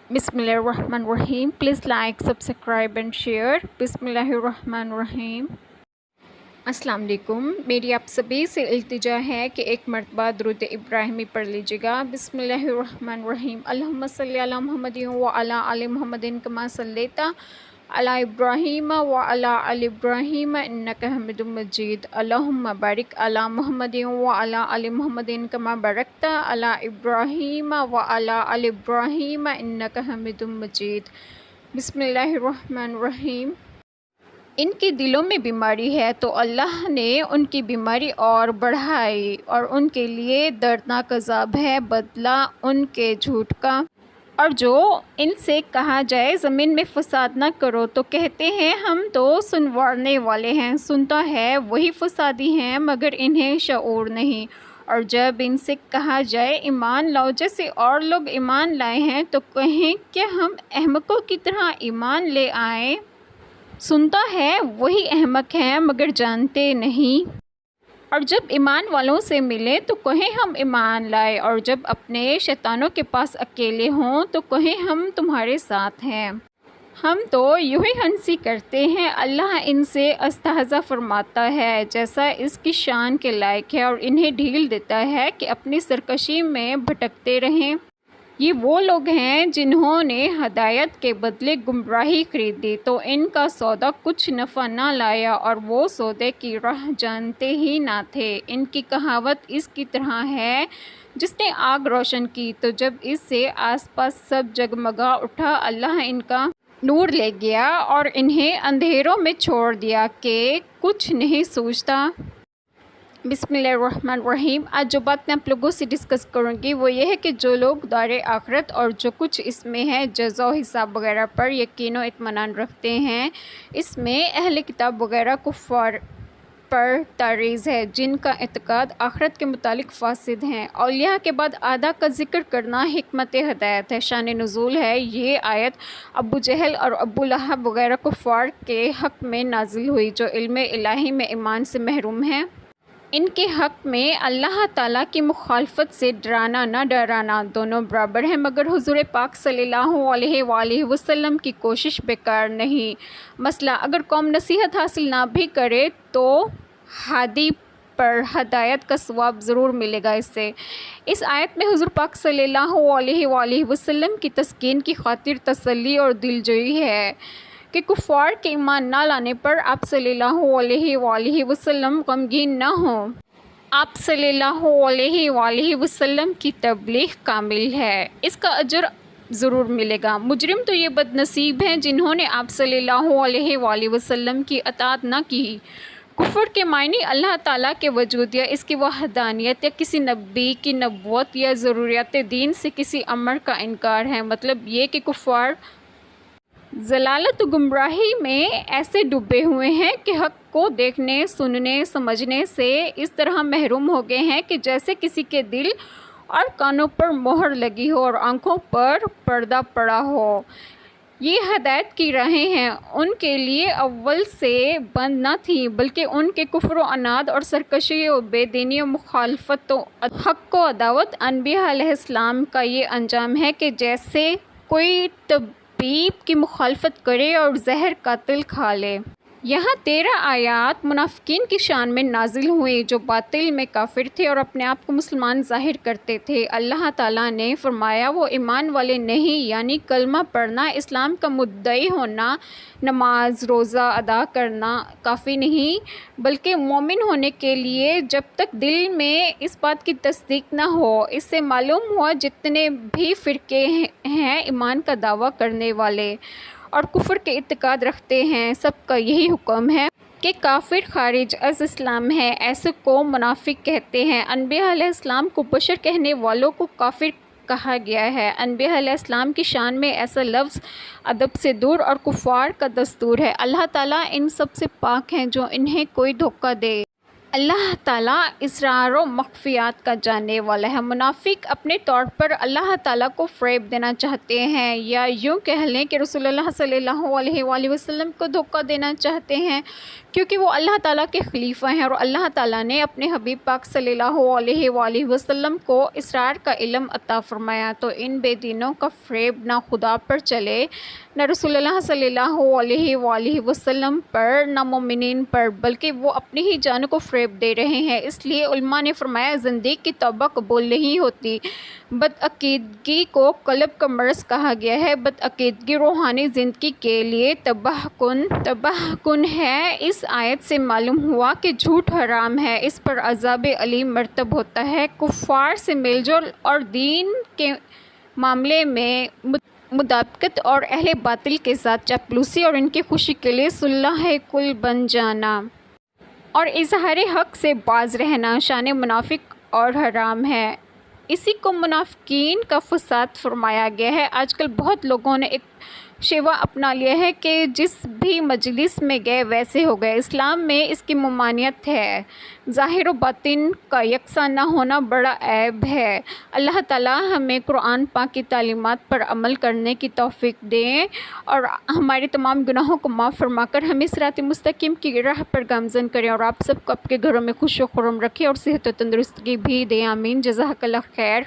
بسم اللہ الرحمن الرحیم. Please like subscribe and share. بسم اللہ الرحمن الرحیم. السلام علیکم. میری آپ سبھی سے التجا ہے کہ ایک مرتبہ درود ابراہیمی پڑھ لیجیے گا. بسم اللہ الرحمن الرحیم. اللہم صلی علی محمد وعلی آل محمد کما صلیت علی ابراہیم وعلی آل ابراہیم انک حمید مجید. اللہم بارک علی محمد وعلی آل محمد کما بارکت علی ابراہیم وعلی آل ابراہیم انک حمید مجید. بسم اللہ الرحمن الرحیم. ان کے دلوں میں بیماری ہے تو اللہ نے ان کی بیماری اور بڑھائی، اور ان کے لیے دردناک عذاب ہے بدلہ ان کے جھوٹ کا. اور جو ان سے کہا جائے زمین میں فساد نہ کرو تو کہتے ہیں ہم تو سنوارنے والے ہیں. سنتا ہے وہی فسادی ہیں مگر انہیں شعور نہیں. اور جب ان سے کہا جائے ایمان لاؤ جیسے اور لوگ ایمان لائے ہیں تو کہیں کہ ہم احمقوں کی طرح ایمان لے آئیں. سنتا ہے وہی احمق ہیں مگر جانتے نہیں. اور جب ایمان والوں سے ملے تو کہیں ہم ایمان لائے، اور جب اپنے شیطانوں کے پاس اکیلے ہوں تو کہیں ہم تمہارے ساتھ ہیں. ہم تو یوں ہی ہنسی کرتے ہیں. اللہ ان سے استہزا فرماتا ہے جیسا اس کی شان کے لائق ہے، اور انہیں ڈھیل دیتا ہے کہ اپنی سرکشی میں بھٹکتے رہیں. یہ وہ لوگ ہیں جنہوں نے ہدایت کے بدلے گمراہی خریدی تو ان کا سودا کچھ نفع نہ لایا، اور وہ سودے کی راہ جانتے ہی نہ تھے. ان کی کہاوت اس کی طرح ہے جس نے آگ روشن کی تو جب اس سے آس پاس سب جگمگا اٹھا اللہ ان کا نور لے گیا اور انہیں اندھیروں میں چھوڑ دیا کہ کچھ نہیں سوچتا. بسم اللہ الرحمن الرحیم. آج جو بات میں آپ لوگوں سے ڈسکس کروں گی وہ یہ ہے کہ جو لوگ دار آخرت اور جو کچھ اس میں ہے جزا و حساب وغیرہ پر یقین و اطمینان رکھتے ہیں، اس میں اہل کتاب وغیرہ کفار پر تعریض ہے جن کا اعتقاد آخرت کے متعلق فاسد ہیں. اولیاء کے بعد آدھا کا ذکر کرنا حکمت ہدایت ہے. شان نزول ہے. یہ آیت ابو جہل اور ابو لہب وغیرہ کفار کے حق میں نازل ہوئی جو علم الہی میں ایمان سے محروم ہیں. ان کے حق میں اللہ تعالیٰ کی مخالفت سے ڈرانا نہ ڈرانا دونوں برابر ہیں، مگر حضور پاک صلی اللہ علیہ وآلہ وسلم کی کوشش بیکار نہیں. مسئلہ اگر قوم نصیحت حاصل نہ بھی کرے تو ہادی پر ہدایت کا ثواب ضرور ملے گا. اس سے اس آیت میں حضور پاک صلی اللہ علیہ وآلہ وسلم کی تسکین کی خاطر تسلی اور دلجوئی ہے کہ کفار کے ایمان نہ لانے پر آپ صلی اللہ علیہ وآلہ وسلم غمگین نہ ہوں. آپ صلی اللہ علیہ وآلہ وسلم کی تبلیغ کامل ہے، اس کا اجر ضرور ملے گا. مجرم تو یہ بد نصیب ہیں جنہوں نے آپ صلی اللہ علیہ وآلہ وسلم کی اطاعت نہ کی. کفر کے معنی اللہ تعالیٰ کے وجود یا اس کی وحدانیت یا کسی نبی کی نبوت یا ضروریات دین سے کسی امر کا انکار ہے. مطلب یہ کہ کفار ضلالت و گمراہی میں ایسے ڈوبے ہوئے ہیں کہ حق کو دیکھنے، سننے، سمجھنے سے اس طرح محروم ہو گئے ہیں کہ جیسے کسی کے دل اور کانوں پر مہر لگی ہو اور آنکھوں پر پردہ پڑا ہو. یہ ہدایت کی راہیں ہیں ان کے لیے اول سے بند نہ تھیں، بلکہ ان کے کفر و عناد اور سرکشی و بے دینی و مخالفت و حق و عداوت انبیاء علیہ السلام کا یہ انجام ہے کہ جیسے کوئی طبیب کی مخالفت کرے اور زہر قاتل کھا لے. یہاں 13 آیات منافقین کی شان میں نازل ہوئی جو باطل میں کافر تھے اور اپنے آپ کو مسلمان ظاہر کرتے تھے. اللہ تعالیٰ نے فرمایا وہ ایمان والے نہیں، یعنی کلمہ پڑھنا، اسلام کا مدعی ہونا، نماز روزہ ادا کرنا کافی نہیں، بلکہ مومن ہونے کے لیے جب تک دل میں اس بات کی تصدیق نہ ہو. اس سے معلوم ہوا جتنے بھی فرقے ہیں ایمان کا دعویٰ کرنے والے اور کفر کے اعتقاد رکھتے ہیں، سب کا یہی حکم ہے کہ کافر خارج از اسلام ہے. ایسے کو منافق کہتے ہیں. انبیاء علیہ السلام کو بشر کہنے والوں کو کافر کہا گیا ہے. انبیاء علیہ السلام کی شان میں ایسا لفظ ادب سے دور اور کفار کا دستور ہے. اللہ تعالیٰ ان سب سے پاک ہیں جو انہیں کوئی دھوکہ دے. اللہ تعالیٰ اسرار و مخفیات کا جاننے والا ہے۔ منافق اپنے طور پر اللہ تعالیٰ کو فریب دینا چاہتے ہیں، یا یوں کہہ لیں کہ رسول اللہ صلی اللہ علیہ وآلہ وسلم کو دھوکہ دینا چاہتے ہیں، کیونکہ وہ اللہ تعالیٰ کے خلیفہ ہیں، اور اللہ تعالیٰ نے اپنے حبیب پاک صلی اللہ علیہ وآلہ وسلم کو اسرار کا علم عطا فرمایا۔ تو ان بے دینوں کا فریب نہ خدا پر چلے، نہ رسول اللہ صلی اللہ علیہ وآلہ وسلم پر، نہ مومنین پر، بلکہ وہ اپنی ہی جان کو فریب دے رہے ہیں۔ اس لیے علماء نے فرمایا زندیق کی توبہ قبول نہیں ہوتی۔ بدعقیدگی کو قلب کا مرض کہا گیا ہے۔ بدعقیدگی روحانی زندگی کے لیے تباہ کن ہے۔ اس آیت سے معلوم ہوا کہ جھوٹ حرام ہے، اس پر عذاب علیم مرتب ہوتا ہے۔ کفار سے میل جول اور دین کے معاملے میں مدافعت اور اہل باطل کے ساتھ چاپلوسی اور ان کی خوشی کے لیے صلح کل بن جانا اور اظہار حق سے باز رہنا شان منافق اور حرام ہے۔ اسی کو منافقین کا فساد فرمایا گیا ہے۔ آج کل بہت لوگوں نے ایک شیوا اپنا لیا ہے کہ جس بھی مجلس میں گئے ویسے ہو گئے۔ اسلام میں اس کی ممانعت ہے۔ ظاہر و باطن کا یکساں نہ ہونا بڑا عیب ہے۔ اللہ تعالیٰ ہمیں قرآن پاک کی تعلیمات پر عمل کرنے کی توفیق دیں اور ہمارے تمام گناہوں کو معاف فرما کر ہمیں صراط مستقیم کی راہ پر گامزن کریں، اور آپ سب کو آپ کے گھروں میں خوش و خرم رکھیں اور صحت و تندرستگی بھی دیں۔ آمین۔ جزاک اللہ خیر۔